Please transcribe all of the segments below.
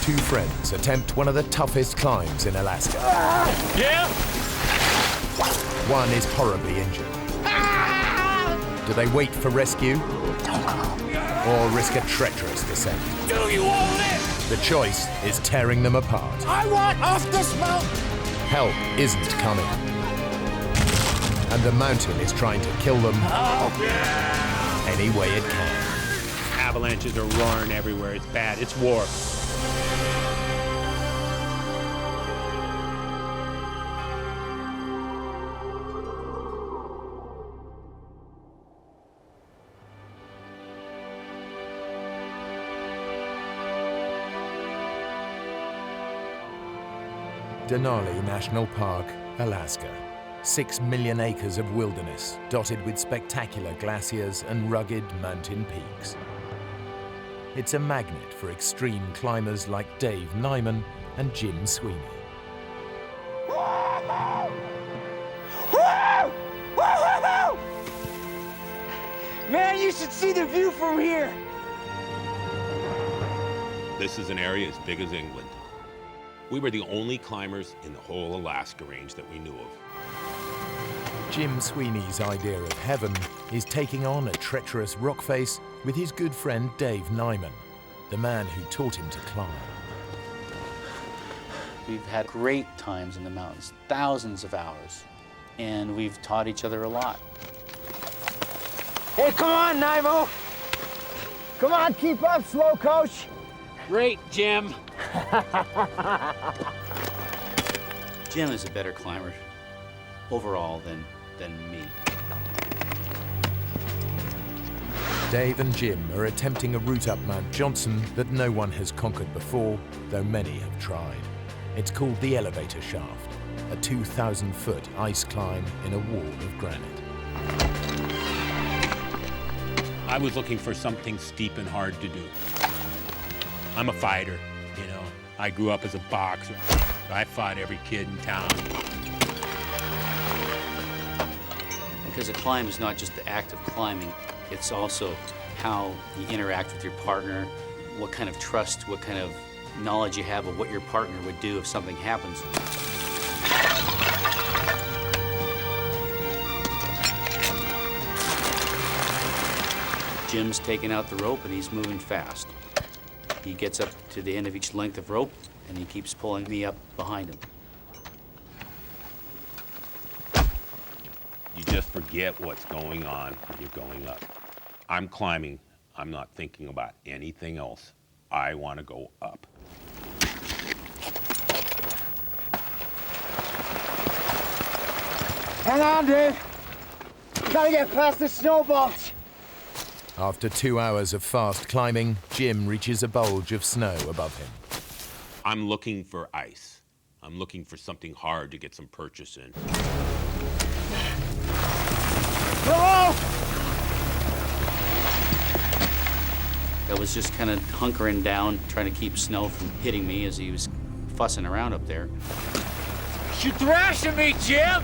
Two friends attempt one of the toughest climbs in Alaska. Yeah? One is horribly injured. Do they wait for rescue or risk a treacherous descent? Do you want it? The choice is tearing them apart. I want off this mountain! Help isn't coming. And the mountain is trying to kill them any way it can. Avalanches are roaring everywhere. It's bad. It's war. Denali National Park, Alaska. 6 million acres of wilderness dotted with spectacular glaciers and rugged mountain peaks. It's a magnet for extreme climbers like Dave Nyman and Jim Sweeney. Man, you should see the view from here! This is an area as big as England. We were the only climbers in the whole Alaska range that we knew of. Jim Sweeney's idea of heaven is taking on a treacherous rock face with his good friend Dave Nyman, the man who taught him to climb. We've had great times in the mountains, thousands of hours, and we've taught each other a lot. Hey, come on, Nymo! Come on, keep up, slow coach! Great, Jim. Jim is a better climber overall than me. Dave and Jim are attempting a route up Mount Johnson that no one has conquered before, though many have tried. It's called the Elevator Shaft, a 2,000-foot ice climb in a wall of granite. I was looking for something steep and hard to do. I'm a fighter, you know. I grew up as a boxer. I fought every kid in town. Because a climb is not just the act of climbing, it's also how you interact with your partner, what kind of trust, what kind of knowledge you have of what your partner would do if something happens. Jim's taking out the rope and he's moving fast. He gets up to the end of each length of rope and he keeps pulling me up behind him. You just forget what's going on when you're going up. I'm climbing. I'm not thinking about anything else. I want to go up. Hang on, Dave. Gotta get past the snowballs. After 2 hours of fast climbing, Jim reaches a bulge of snow above him. I'm looking for ice. I'm looking for something hard to get some purchase in. No! I was just kind of hunkering down, trying to keep snow from hitting me as he was fussing around up there. You're thrashing me, Jim!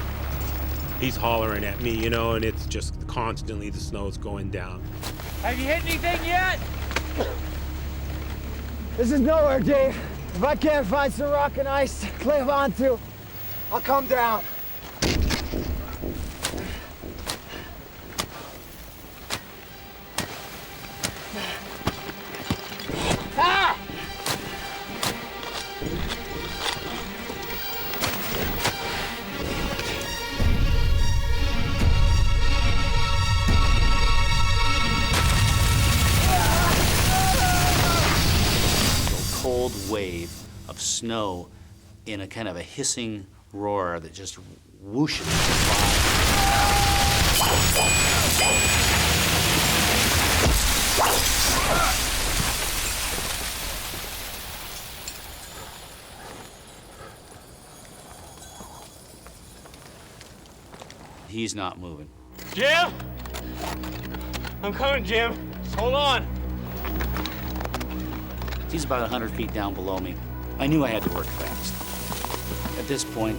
He's hollering at me, you know, and it's just constantly the snow's going down. Have you hit anything yet? This is nowhere, Dave. If I can't find some rock and ice to climb onto, I'll come down. Ah! Cold wave of snow in a kind of a hissing roar that just whooshes by. He's not moving. Jim! I'm coming, Jim. Just hold on. He's about 100 feet down below me. I knew I had to work fast. At this point,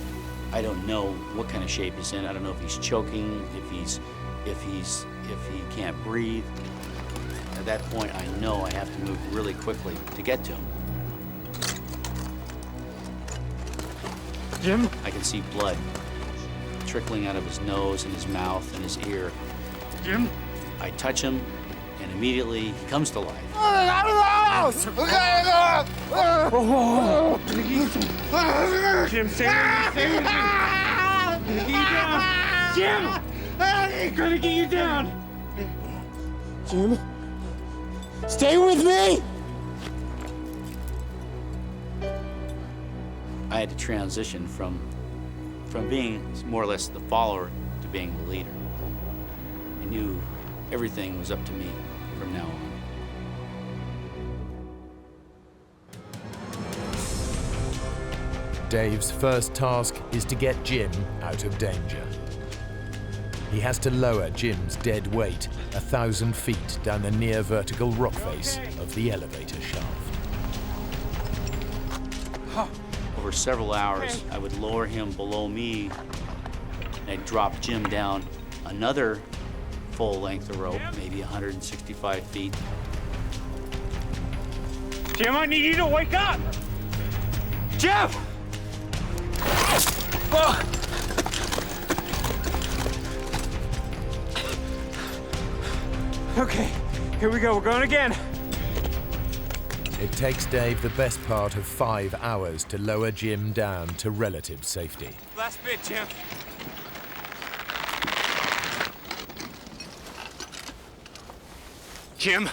I don't know what kind of shape he's in. I don't know if he's choking, if he can't breathe. At that point, I know I have to move really quickly to get to him. Jim? I can see blood trickling out of his nose and his mouth and his ear. Jim? I touch him, and immediately he comes to life. Jim, stay with me. Jim! I'm gonna get you down! Jim? Stay with me! I had to transition from being more or less the follower to being the leader. I knew everything was up to me from now on. Dave's first task is to get Jim out of danger. He has to lower Jim's dead weight 1,000 feet down the near vertical rock face of the elevator shaft. Over several hours, I would lower him below me, and I'd drop Jim down another full length of rope, maybe 165 feet. Jim, I need you to wake up! Jim! Okay, here we go. We're going again. It takes Dave the best part of 5 hours to lower Jim down to relative safety. Last bit, Jim. Jim.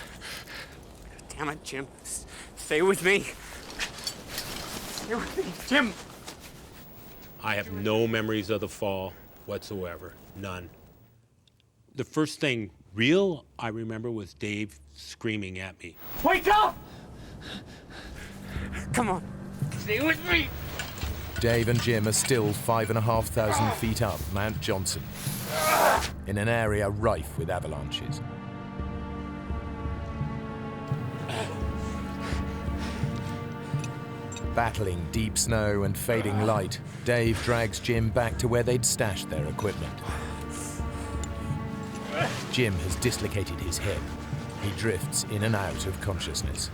Damn it, Jim. Stay with me. Stay with me, Jim. I have no memories of the fall whatsoever, none. The first thing real I remember was Dave screaming at me. Wake up! Come on. Stay with me. Dave and Jim are still 5,500 feet up Mount Johnson, in an area rife with avalanches. Battling deep snow and fading light, Dave drags Jim back to where they'd stashed their equipment. Jim has dislocated his hip. He drifts in and out of consciousness.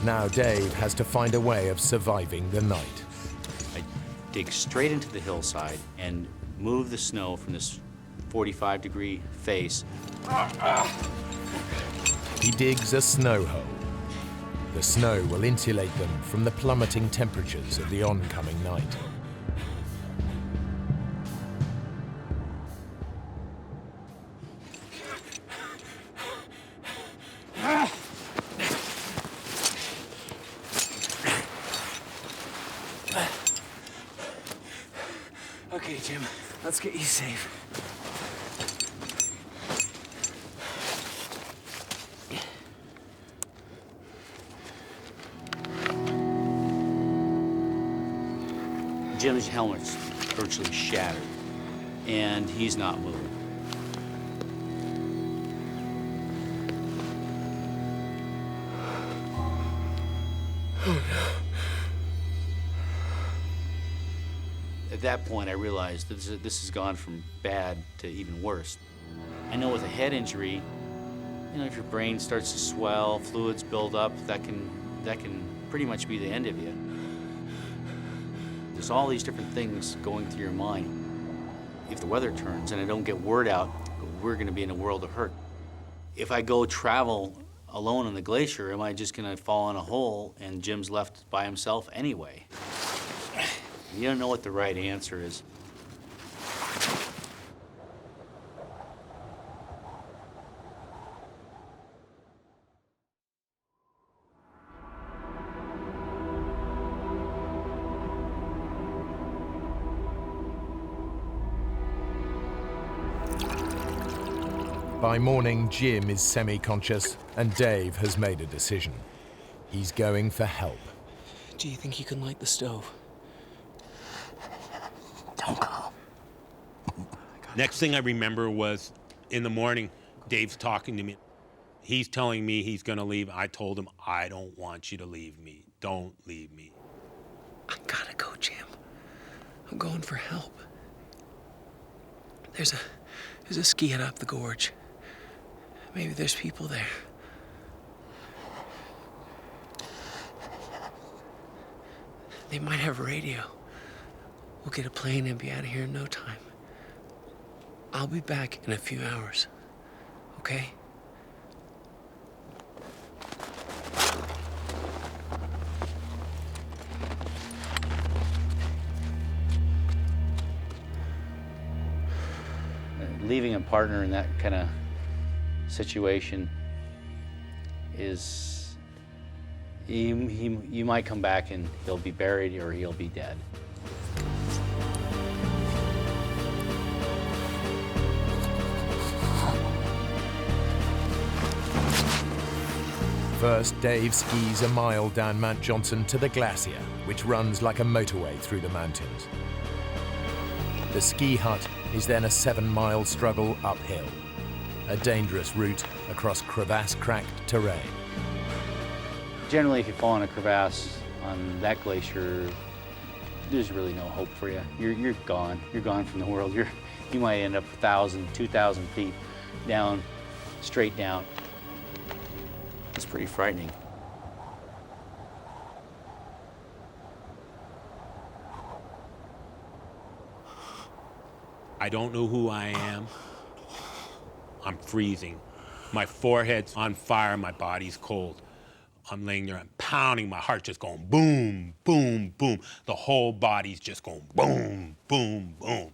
Now Dave has to find a way of surviving the night. I dig straight into the hillside and move the snow from this 45-degree face. He digs a snow hole. The snow will insulate them from the plummeting temperatures of the oncoming night. Okay, Jim. Let's get you safe. Jim's helmet's virtually shattered, and he's not moving. At that point, I realized that this has gone from bad to even worse. I know with a head injury, you know, if your brain starts to swell, fluids build up, that can pretty much be the end of you. There's all these different things going through your mind. If the weather turns and I don't get word out, we're gonna be in a world of hurt. If I go travel alone on the glacier, am I just gonna fall in a hole and Jim's left by himself anyway? You don't know what the right answer is. By morning, Jim is semi-conscious, and Dave has made a decision. He's going for help. Do you think you can light the stove? Don't go. Next thing I remember was in the morning, Dave's talking to me. He's telling me he's gonna leave. I told him, I don't want you to leave me. Don't leave me. I gotta go, Jim. I'm going for help. There's a ski hut up the gorge. Maybe there's people there. They might have a radio. We'll get a plane and be out of here in no time. I'll be back in a few hours, okay? Leaving a partner in that kind of situation is, you might come back and he'll be buried or he'll be dead. First, Dave skis a mile down Mount Johnson to the glacier, which runs like a motorway through the mountains. The ski hut is then a 7-mile struggle uphill, a dangerous route across crevasse-cracked terrain. Generally, if you fall in a crevasse on that glacier, there's really no hope for you. You're gone. You're gone from the world. You might end up 1,000, 2,000 feet down, straight down. It's pretty frightening. I don't know who I am. I'm freezing. My forehead's on fire, my body's cold. I'm laying there, I'm pounding, my heart's just going boom, boom, boom. The whole body's just going boom, boom, boom.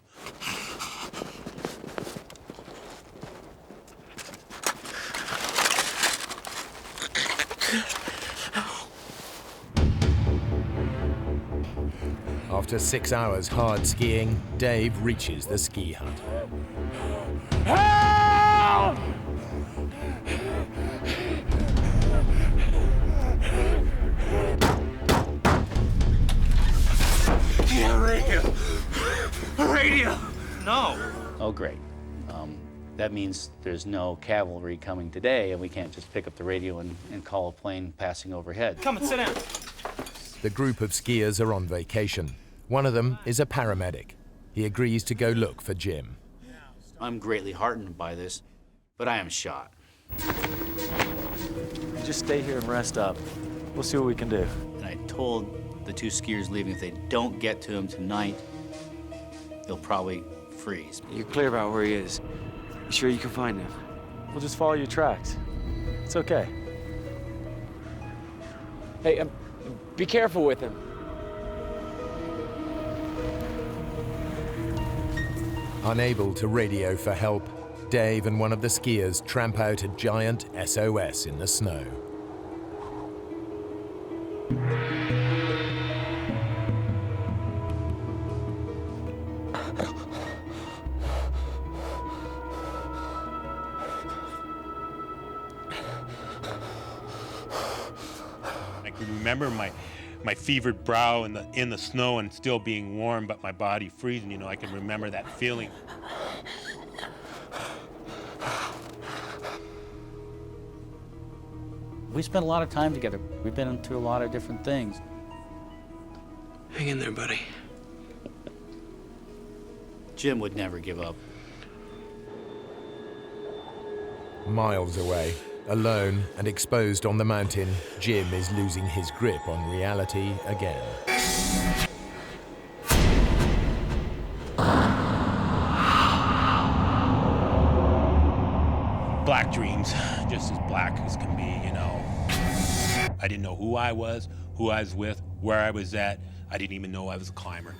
After 6 hours hard skiing, Dave reaches the ski hut. Help! Yeah, radio. Radio. No. Oh, great. That means there's no cavalry coming today, and we can't just pick up the radio and call a plane passing overhead. Come and sit down. The group of skiers are on vacation. One of them is a paramedic. He agrees to go look for Jim. I'm greatly heartened by this, but I am shot. Just stay here and rest up. We'll see what we can do. And I told the 2 skiers leaving, if they don't get to him tonight, they'll probably freeze. You're clear about where he is. You sure you can find him? We'll just follow your tracks. It's okay. Hey, be careful with him. Unable to radio for help, Dave and one of the skiers tramp out a giant SOS in the snow. I can remember my fevered brow in the snow and still being warm, but my body freezing. You know, I can remember that feeling. We spent a lot of time together. We've been through a lot of different things. Hang in there, buddy. Jim would never give up. Miles away, alone and exposed on the mountain, Jim is losing his grip on reality again. Black dreams, just as black as can be, you know. I didn't know who I was with, where I was at. I didn't even know I was a climber.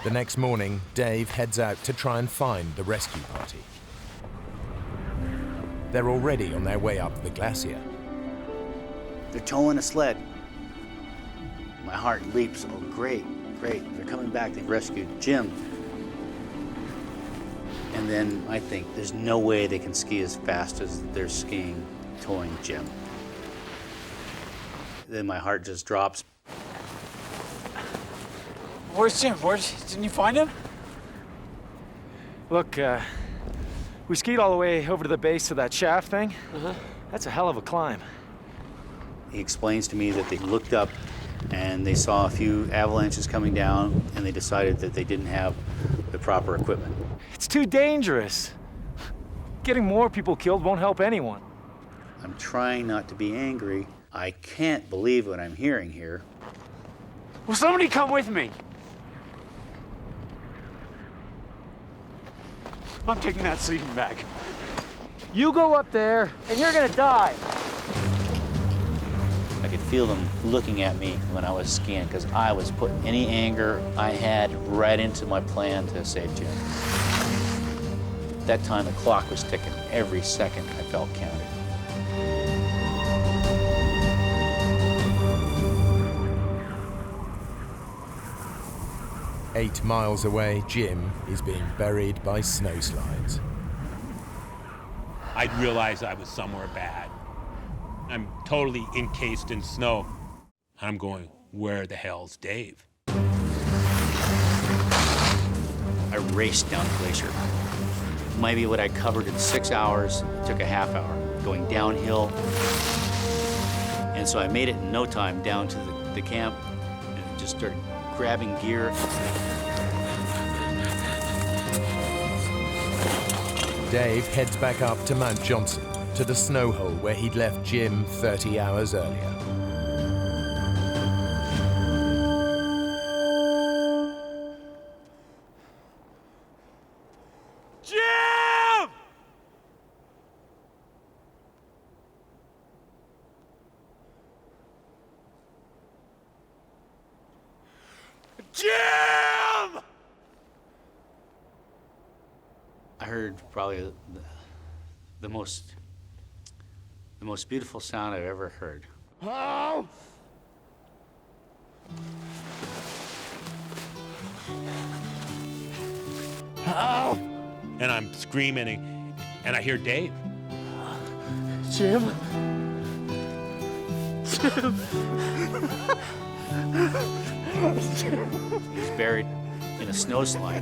The next morning, Dave heads out to try and find the rescue party. They're already on their way up the glacier. They're towing a sled. My heart leaps. Oh, great, great. They're coming back. They've rescued Jim. And then I think there's no way they can ski as fast as they're skiing, towing Jim. Then my heart just drops. Where's Jim? Didn't you find him? Look, we skied all the way over to the base of that shaft thing. That's a hell of a climb. He explains to me that they looked up and they saw a few avalanches coming down, and they decided that they didn't have the proper equipment. It's too dangerous. Getting more people killed won't help anyone. I'm trying not to be angry. I can't believe what I'm hearing here. Will somebody come with me? I'm taking that sleeping bag. You go up there, and you're gonna die. I could feel them looking at me when I was skiing, because I was putting any anger I had right into my plan to save Jim. At that time, the clock was ticking. Every second I felt counted. Eight miles away, Jim is being buried by snowslides. I'd realized I was somewhere bad. I'm totally encased in snow. I'm going, where the hell's Dave? I raced down the glacier. Maybe what I covered in 6 hours took a half hour, going downhill. And so I made it in no time down to the camp and just started grabbing gear. Dave heads back up to Mount Johnson, to the snow hole where he'd left Jim 30 hours earlier. Jim! Jim! I heard probably the most beautiful sound I've ever heard. Oh! Oh! And I'm screaming, and I hear Dave. Jim? He's buried in a snowslide.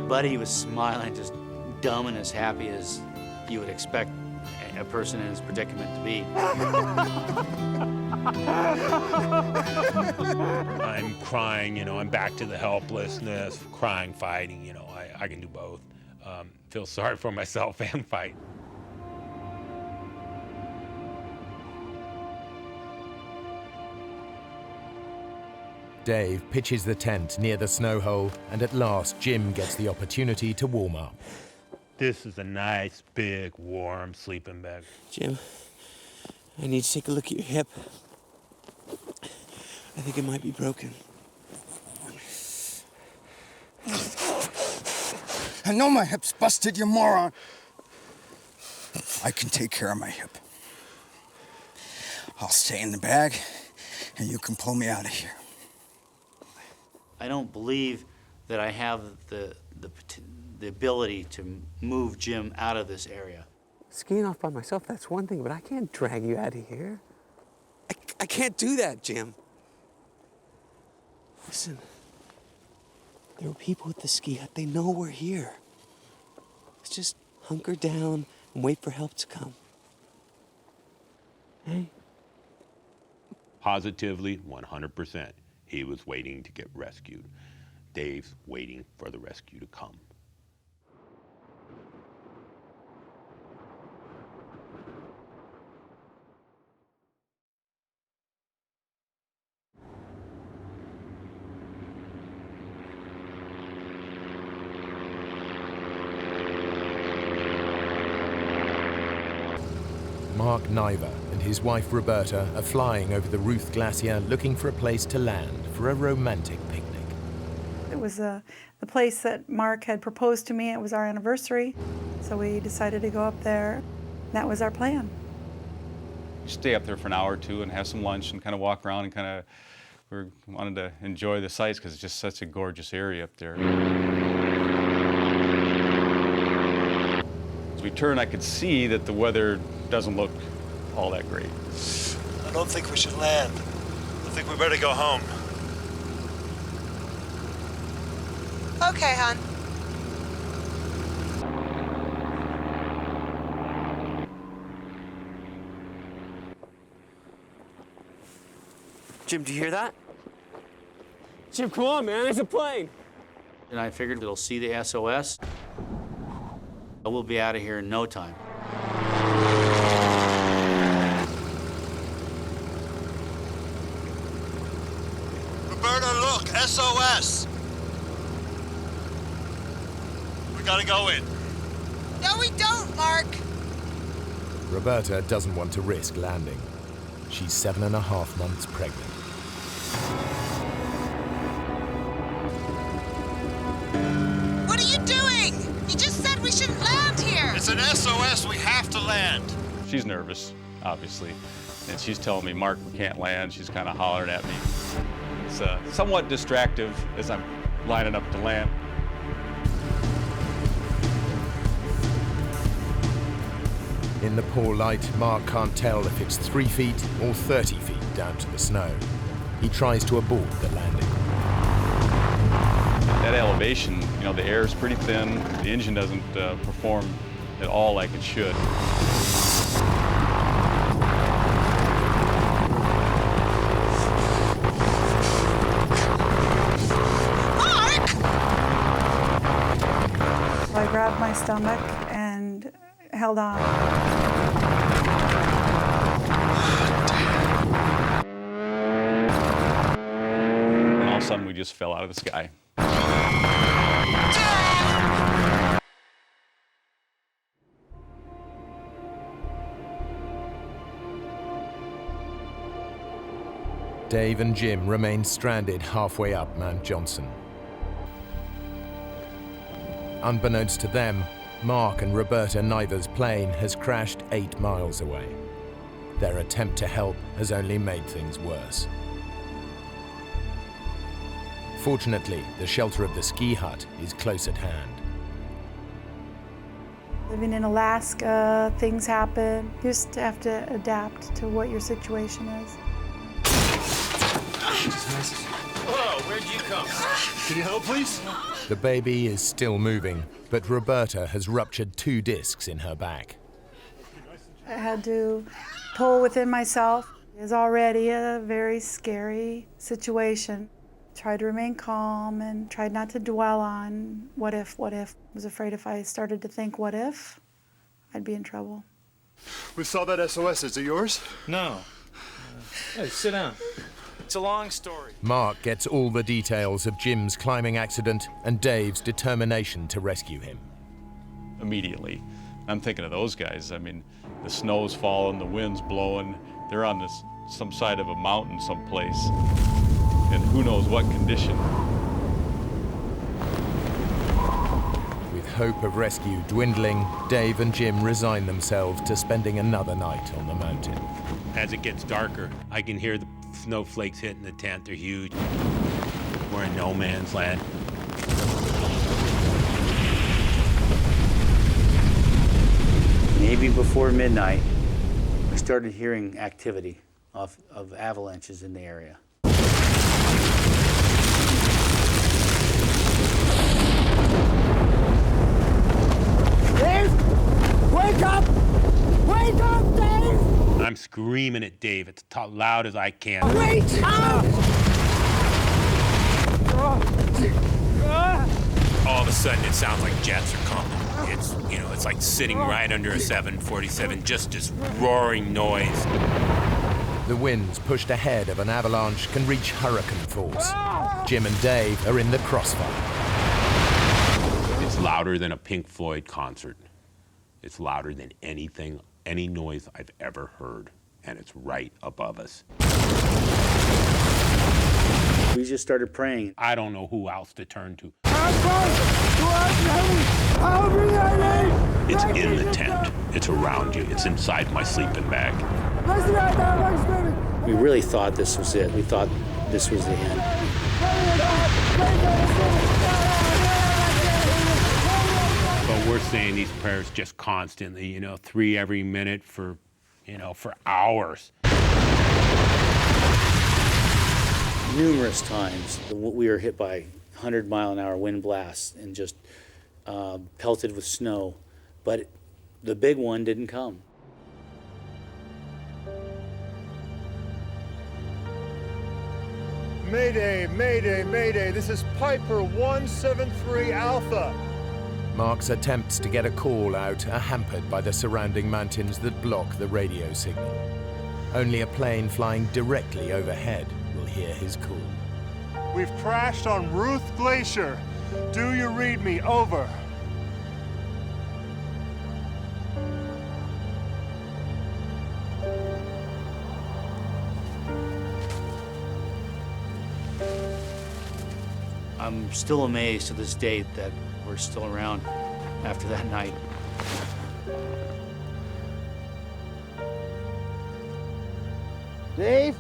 Buddy was smiling, just dumb and as happy as you would expect a person in his predicament to be. I'm crying, I'm back to the helplessness, crying, fighting, I can do both. Feel sorry for myself and fight. Dave pitches the tent near the snow hole, and at last Jim gets the opportunity to warm up. This is a nice, big, warm sleeping bag. Jim, I need to take a look at your hip. I think it might be broken. I know my hip's busted, you moron. I can take care of my hip. I'll stay in the bag, and you can pull me out of here. I don't believe that I have the ability to move Jim out of this area. Skiing off by myself, that's one thing, but I can't drag you out of here. I can't do that, Jim. Listen, there are people at the ski hut. They know we're here. Let's just hunker down and wait for help to come. Hey? Positively, 100%. He was waiting to get rescued. Dave's waiting for the rescue to come. Mark Niver and his wife Roberta are flying over the Ruth Glacier looking for a place to land for a romantic picnic. It was the place that Mark had proposed to me. It was our anniversary, so we decided to go up there. That was our plan. Stay up there for an hour or two and have some lunch and kind of walk around and we wanted to enjoy the sights because it's just such a gorgeous area up there. As we turned, I could see that the weather doesn't look all that great. I don't think we should land. I think we better go home. Okay, hon. Jim, do you hear that? Jim, come on, man, there's a plane. And I figured it'll see the SOS. We'll be out of here in no time. Roberta, look, SOS. We gotta go in. No, we don't, Mark. Roberta doesn't want to risk landing. She's 7.5 months pregnant. What are you doing? You just said we shouldn't land here. It's an SOS, we have to land. She's nervous, obviously, and she's telling me, Mark, we can't land. She's kind of hollering at me. It's somewhat distractive as I'm lining up to land. In the poor light, Mark can't tell if it's 3 feet or 30 feet down to the snow. He tries to abort the landing. At elevation, you know, the air is pretty thin. The engine doesn't perform at all like it should. Mark! So I grabbed my stomach and held on. And all of a sudden, we just fell out of the sky. Dave and Jim remain stranded halfway up Mount Johnson. Unbeknownst to them, Mark and Roberta Niver's plane has crashed 8 miles away. Their attempt to help has only made things worse. Fortunately, the shelter of the ski hut is close at hand. Living in Alaska, things happen. You just have to adapt to what your situation is. Whoa, where'd you come? Can you help, please? The baby is still moving, but Roberta has ruptured 2 discs in her back. I had to pull within myself. It was already a very scary situation. Tried to remain calm and tried not to dwell on what if. I was afraid if I started to think what if, I'd be in trouble. We saw that SOS. Is it yours? No. Hey, sit down. It's a long story. Mark gets all the details of Jim's climbing accident and Dave's determination to rescue him. Immediately, I'm thinking of those guys. I mean, the snow's falling, the wind's blowing. They're on some side of a mountain someplace, and who knows what condition. With hope of rescue dwindling, Dave and Jim resign themselves to spending another night on the mountain. As it gets darker, I can hear the snowflakes hitting the tent. They're huge. We're in no man's land. Maybe before midnight, we started hearing activity of avalanches in the area. Dave! Wake up! Wake up, Dave! I'm screaming at Dave as loud as I can. Wake up! All of a sudden, it sounds like jets are coming. It's like sitting right under a 747, just this roaring noise. The winds pushed ahead of an avalanche can reach hurricane force. Jim and Dave are in the crossfire. It's louder than a Pink Floyd concert. It's louder than any noise I've ever heard, and it's right above us. We just started praying. I don't know who else to turn to. It's in the tent. It's around you. It's inside my sleeping bag. We really thought this was it. We thought this was the end. But we're saying these prayers just constantly, 3 every minute for hours. numerous times we were hit by 100-mile-an-hour wind blasts and just pelted with snow, but the big one didn't come. Mayday, mayday, mayday. This is Piper 173 Alpha. Mark's attempts to get a call out are hampered by the surrounding mountains that block the radio signal. Only a plane flying directly overhead will hear his call. We've crashed on Ruth Glacier. Do you read me? Over. I'm still amazed to this date that we're still around after that night. Dave?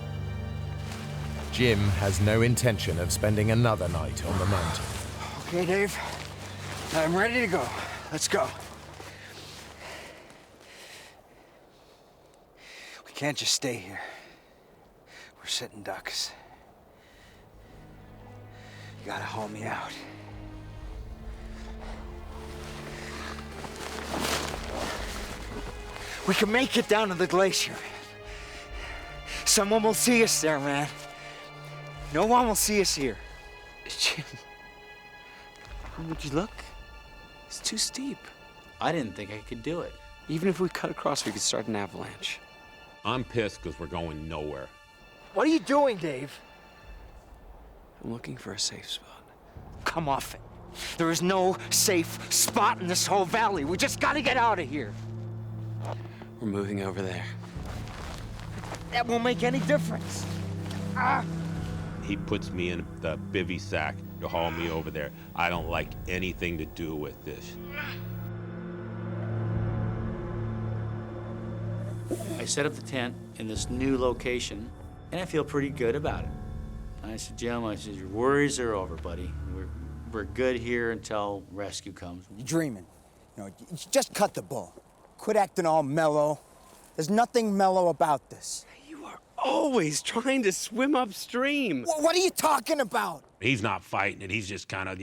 Jim has no intention of spending another night on the mountain. Okay, Dave. I'm ready to go. Let's go. We can't just stay here. We're sitting ducks. You gotta haul me out. We can make it down to the glacier. Someone will see us there, man. No one will see us here. Jim, would you look? It's too steep. I didn't think I could do it. Even if we cut across, we could start an avalanche. I'm pissed because we're going nowhere. What are you doing, Dave? I'm looking for a safe spot. Come off it. There is no safe spot in this whole valley. We just gotta get out of here. We're moving over there. That won't make any difference. He puts me in the bivy sack to haul me over there. I don't like anything to do with this. I set up the tent in this new location, and I feel pretty good about it. I said, Jim, your worries are over, buddy. We're good here until rescue comes. You're dreaming. You know, you just cut the bull. Quit acting all mellow. There's nothing mellow about this. You are always trying to swim upstream. What are you talking about? He's not fighting it. He's just kind of,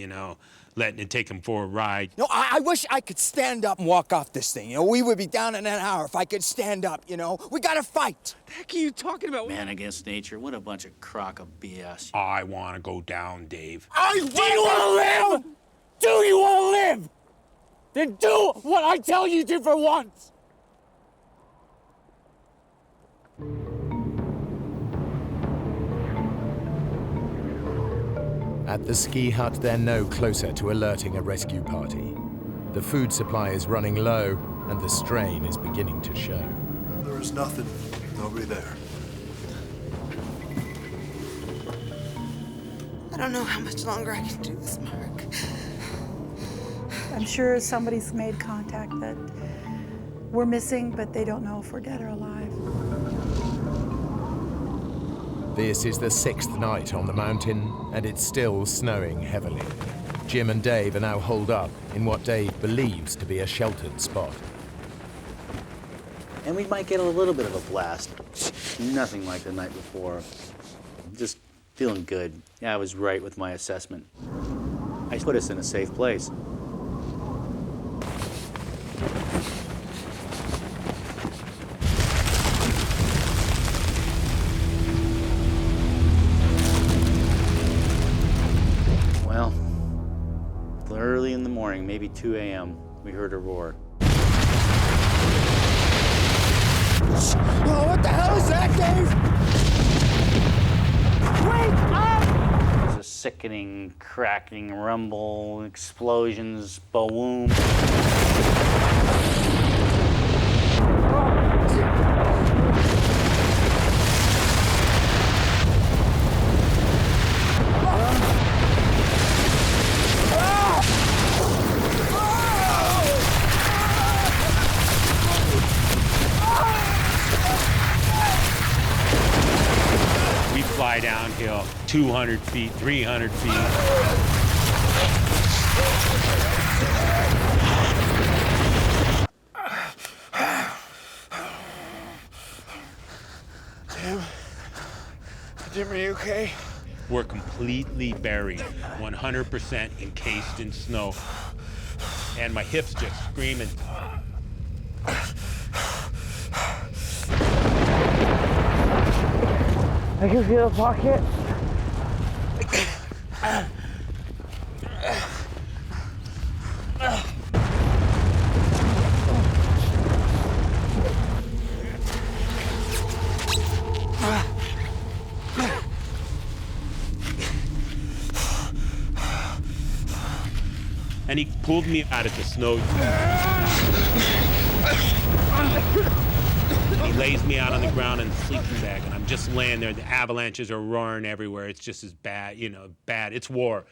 letting it take him for a ride. No, I wish I could stand up and walk off this thing. We would be down in an hour if I could stand up, We gotta fight. What the heck are you talking about? Man against nature, what a bunch of crock of BS. I want to go down, Dave. Do you want to live? Do you want to live? Then do what I tell you to for once. At the ski hut, they're no closer to alerting a rescue party. The food supply is running low, and the strain is beginning to show. There is nothing. Nobody there. I don't know how much longer I can do this, Mark. I'm sure somebody's made contact that we're missing, but they don't know if we're dead or alive. This is the 6th night on the mountain, and it's still snowing heavily. Jim and Dave are now holed up in what Dave believes to be a sheltered spot. And we might get a little bit of a blast. Nothing like the night before. Just feeling good. Yeah, I was right with my assessment. I put us in a safe place. Well, early in the morning, maybe 2 a.m., we heard a roar. Oh, what the hell is that, Dave? Wake up! There's a sickening, cracking rumble, explosions, boom. Fly downhill 200 feet, 300 feet. Jim, are you okay? were completely buried, 100% encased in snow. And my hips just screaming. I can feel the pocket. And he pulled me out of the snow. He lays me out on the ground in the sleeping bag, and I'm just laying there. The avalanches are roaring everywhere. It's just as bad, you know, bad. It's war.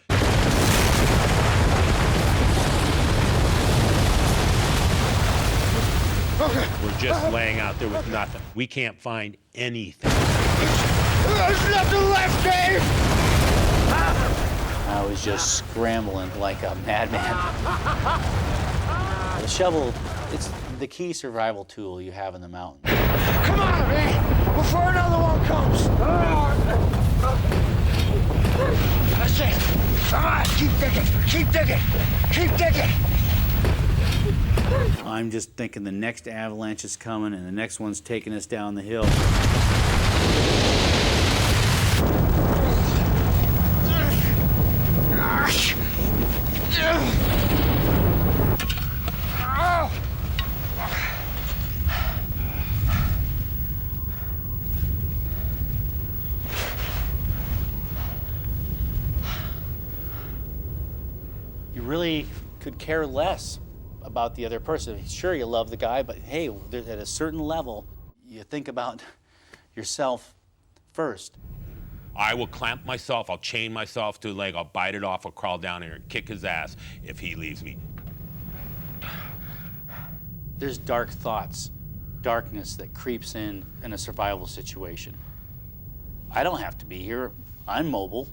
We're just laying out there with nothing. We can't find anything. There's nothing left, Dave! I was just scrambling like a madman. The shovel, it's the key survival tool you have in the mountains. Come on, man! Before another one comes! That's it! Come on, keep digging! Keep digging! Keep digging! I'm just thinking the next avalanche is coming and the next one's taking us down the hill. You really could care less about the other person. Sure, you love the guy, but hey, at a certain level, you think about yourself first. I will clamp myself, I'll chain myself to a leg, I'll bite it off, I'll crawl down here and kick his ass if he leaves me. There's dark thoughts, darkness that creeps in a survival situation. I don't have to be here. I'm mobile.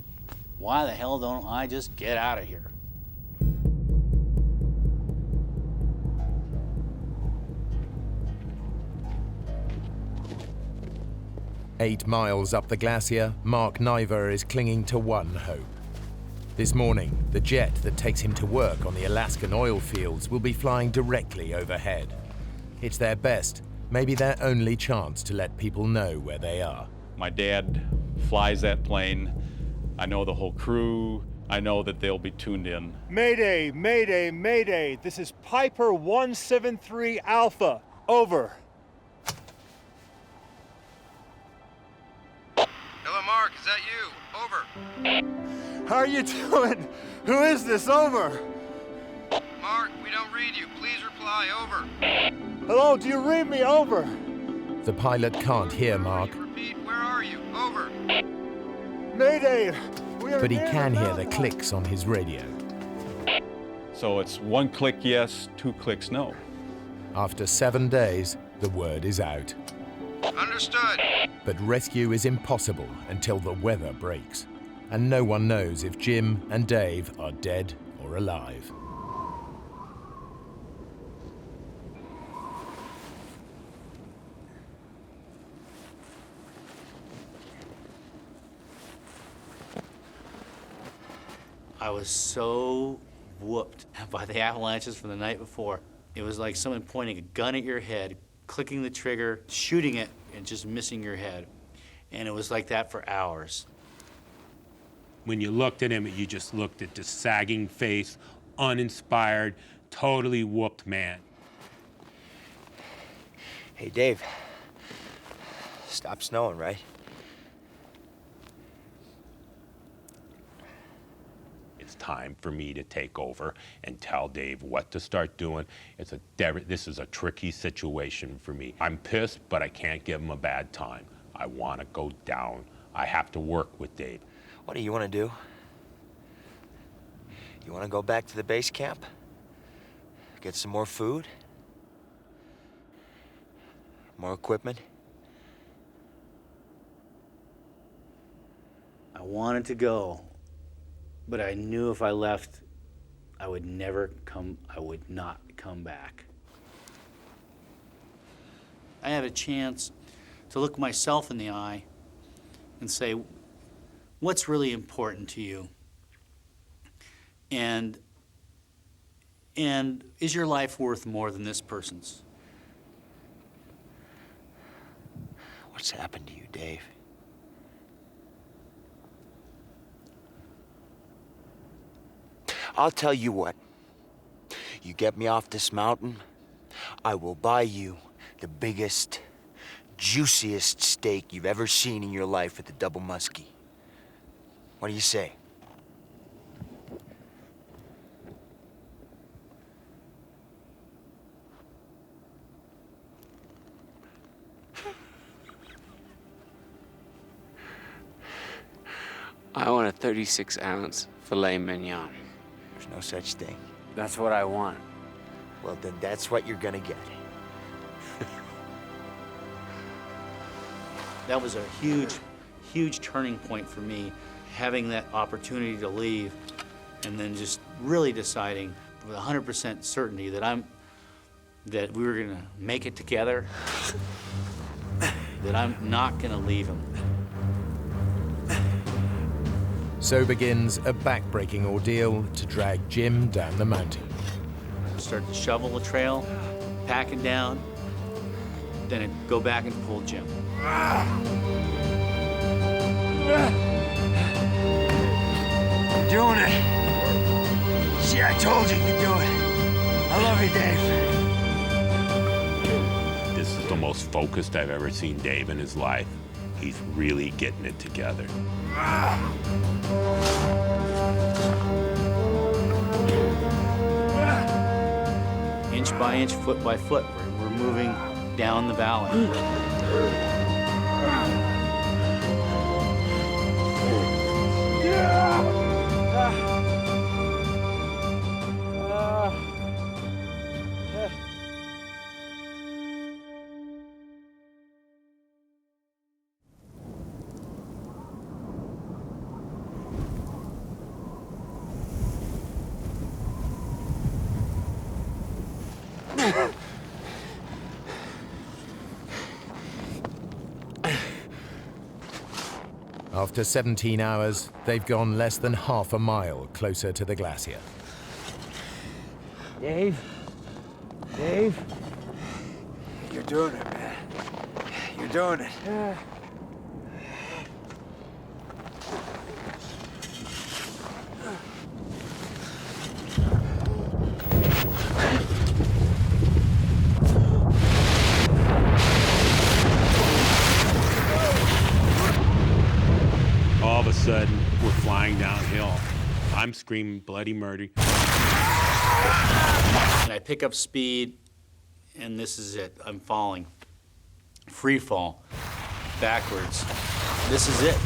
Why the hell don't I just get out of here? Eight miles up the glacier, Mark Niver is clinging to one hope. This morning, the jet that takes him to work on the Alaskan oil fields will be flying directly overhead. It's their best, maybe their only chance to let people know where they are. My dad flies that plane. I know the whole crew. I know that they'll be tuned in. Mayday, mayday, mayday. This is Piper 173 Alpha. Over. Hello, Mark. Is that you? Over. How are you doing? Who is this? Over. Mark, we don't read you. Please reply. Over. Hello, do you read me? Over. The pilot can't hear Mark. Repeat, where are you? Over. Mayday. But he can hear the clicks on his radio. So it's 1 click yes, 2 clicks no. After 7 days, the word is out. Understood. But rescue is impossible until the weather breaks. And no one knows if Jim and Dave are dead or alive. I was so whooped by the avalanches from the night before. It was like someone pointing a gun at your head, clicking the trigger, shooting it, and just missing your head. And it was like that for hours. When you looked at him, you just looked at this sagging face, uninspired, totally whooped man. Hey, Dave. Stop snowing, right? It's time for me to take over and tell Dave what to start doing. This is a tricky situation for me. I'm pissed, but I can't give him a bad time. I want to go down. I have to work with Dave. What do you want to do? You want to go back to the base camp? Get some more food? More equipment? I wanted to go, but I knew if I left, I would not come back. I had a chance to look myself in the eye and say, what's really important to you? And is your life worth more than this person's? What's happened to you, Dave? I'll tell you what. You get me off this mountain, I will buy you the biggest, juiciest steak you've ever seen in your life at the Double Muskie. What do you say? I want a 36-ounce filet mignon. There's no such thing. That's what I want. Well, then that's what you're gonna get. That was a huge, huge turning point for me, having that opportunity to leave and then just really deciding with 100% certainty that we were gonna make it together, that I'm not gonna leave him. So begins a back-breaking ordeal to drag Jim down the mountain. Start to shovel the trail, pack it down, then it'd go back and pull Jim. You're doing it. See, I told you could do it. I love you, Dave. This is the most focused I've ever seen Dave in his life. He's really getting it together. Inch by inch, foot by foot, we're moving down the valley. After 17 hours, they've gone less than half a mile closer to the glacier. Dave? Dave? You're doing it, man. You're doing it. All of a sudden, we're flying downhill. I'm screaming bloody murder. And I pick up speed, and this is it. I'm falling. Free fall. Backwards. This is it.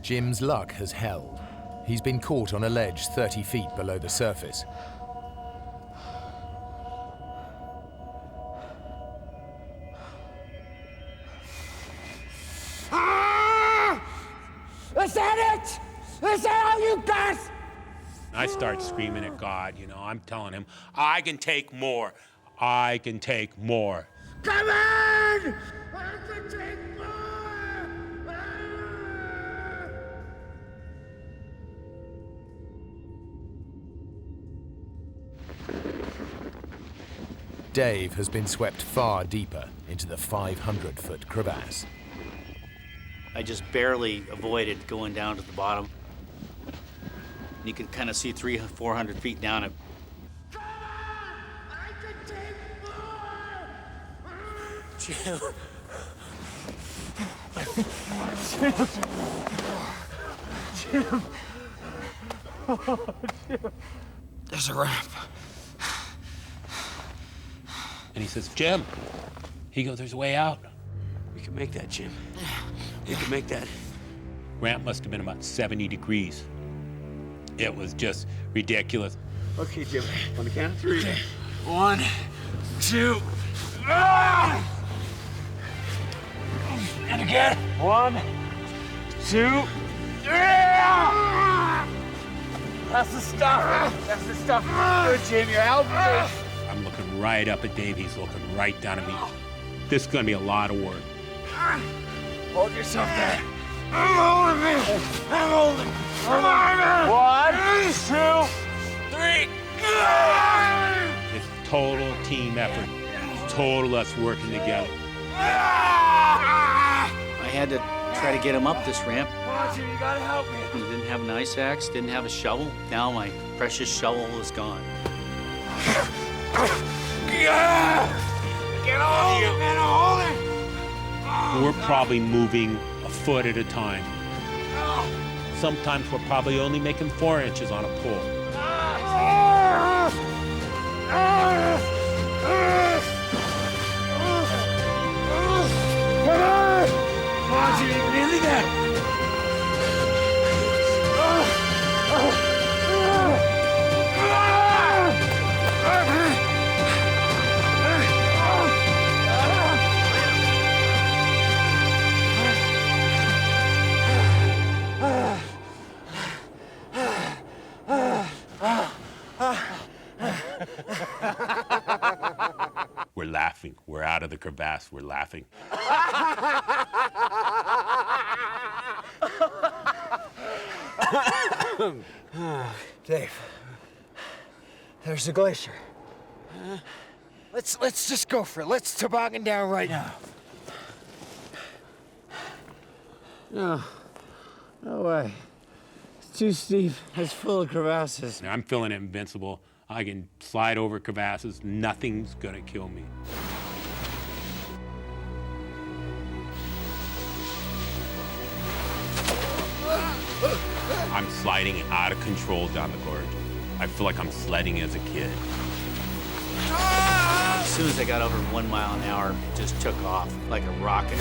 Jim's luck has held. He's been caught on a ledge 30 feet below the surface. Is that it? Is that all you got? I start screaming at God, you know. I'm telling him, I can take more. I can take more. Come on! I can take more! Dave has been swept far deeper into the 500-foot crevasse. I just barely avoided going down to the bottom. You could kind of see 300-400 feet down it. Come on! I can take more! Jim. Jim. Oh, Jim. There's a ramp. And he says, Jim. He goes, there's a way out. We can make that, Jim. We can make that. Ramp must have been about 70 degrees. It was just ridiculous. Okay, Jim. On the count of 3. 1, 2. Ah! And again. 1, 2. Ah! That's the stuff. That's the stuff. Good, Jim. You're helping me. I'm looking right up at Dave. He's looking right down at me. This is gonna be a lot of work. Hold yourself there. I'm holding me. I'm holding. Come on. 1, 2, 3. It's total team effort. It's total us working together. I had to try to get him up this ramp. Come on, Jim, you gotta help me. I didn't have an ice axe, didn't have a shovel. Now my precious shovel is gone. Get on you, man, hold it. We're probably moving a foot at a time. Sometimes we're probably only making 4 inches on a pole. Come on, Jimmy, we're nearly there. We're laughing. We're out of the crevasse. We're laughing. Dave, there's the glacier. Let's just go for it. Let's toboggan down right now. No. No way. It's too steep. It's full of crevasses. I'm feeling invincible. I can slide over crevasses. Nothing's gonna kill me. I'm sliding out of control down the gorge. I feel like I'm sledding as a kid. As soon as I got over 1 mile an hour, it just took off like a rocket.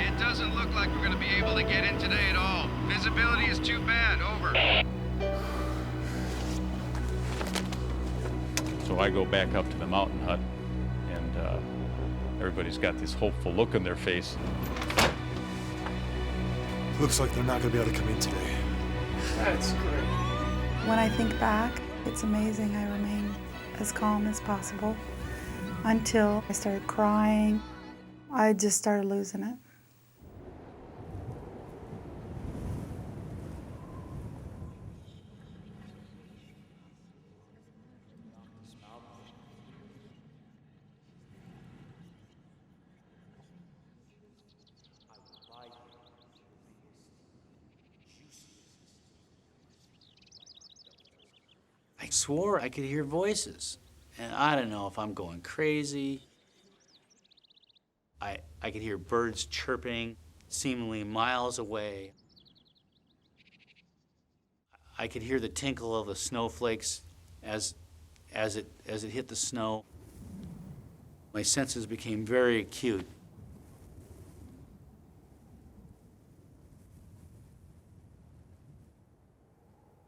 It doesn't look like we're going to be able to get in today at all. Visibility is too bad. Over. So I go back up to the mountain hut, and everybody's got this hopeful look on their face. Looks like they're not going to be able to come in today. That's great. When I think back, it's amazing I remained as calm as possible until I started crying. I just started losing it. I swore I could hear voices, and I don't know if I'm going crazy. I could hear birds chirping, seemingly miles away. I could hear the tinkle of the snowflakes as it hit the snow. My senses became very acute.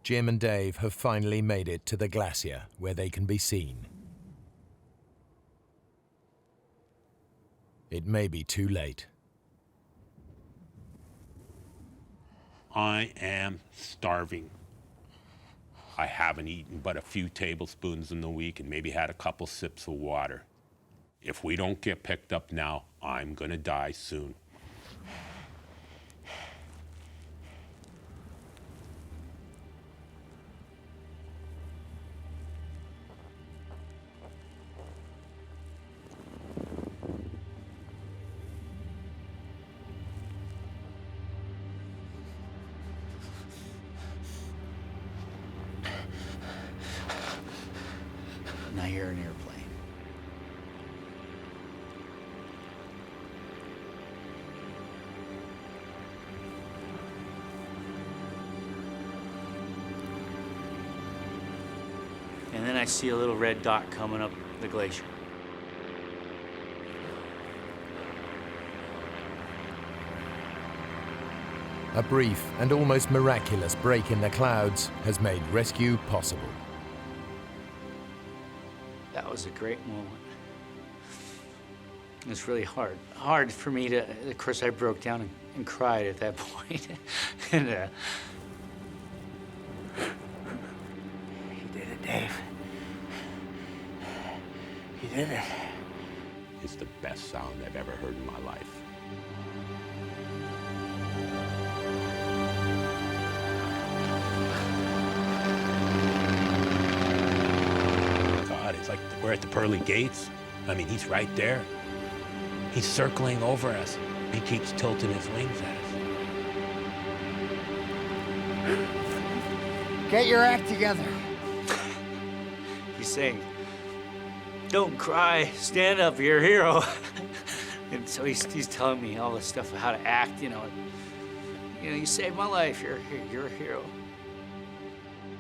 Jim and Dave have finally made it to the glacier where they can be seen. It may be too late. I am starving. I haven't eaten but a few tablespoons in the week and maybe had a couple sips of water. If we don't get picked up now, I'm gonna die soon. Now you're an airplane. see a little red dot coming up the glacier. A brief and almost miraculous break in the clouds has made rescue possible. That was a great moment. It was really hard for me to, of course I broke down and cried at that point. And You did it, Dave. You did it. It's the best sound I've ever heard in my life. God, it's like we're at the pearly gates. I mean, he's right there. He's circling over us. He keeps tilting his wings at us. Get your act together. he's saying, "Don't cry, stand up, you're a hero." And so he's telling me all this stuff of how to act, you know, you saved my life, you're a hero.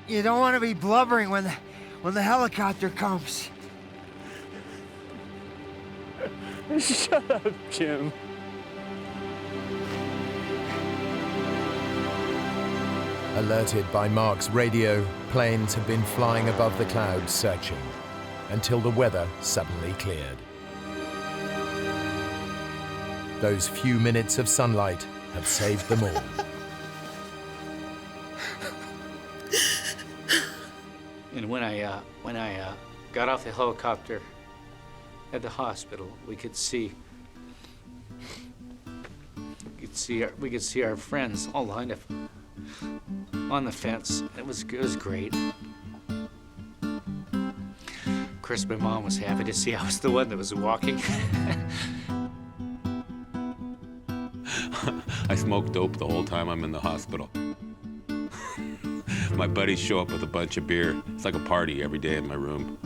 You don't want to be blubbering when the helicopter comes. Shut up, Jim. Alerted by Mark's radio, planes have been flying above the clouds searching until the weather suddenly cleared. Those few minutes of sunlight have saved them all. And when I got off the helicopter at the hospital, we could see our friends all lined up on the fence. It was great. Of course, my mom was happy to see I was the one that was walking. I smoke dope the whole time I'm in the hospital. My buddies show up with a bunch of beer. It's like a party every day in my room.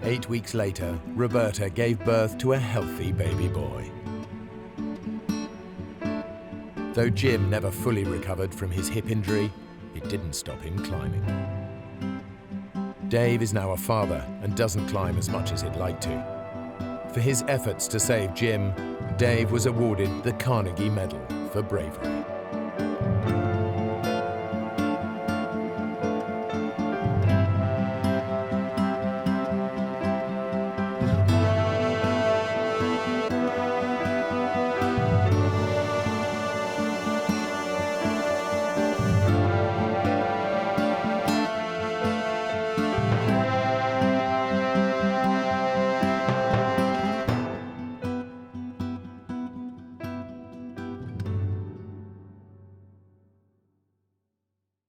8 weeks later, Roberta gave birth to a healthy baby boy. Though Jim never fully recovered from his hip injury, it didn't stop him climbing. Dave is now a father and doesn't climb as much as he'd like to. For his efforts to save Jim, Dave was awarded the Carnegie Medal for bravery.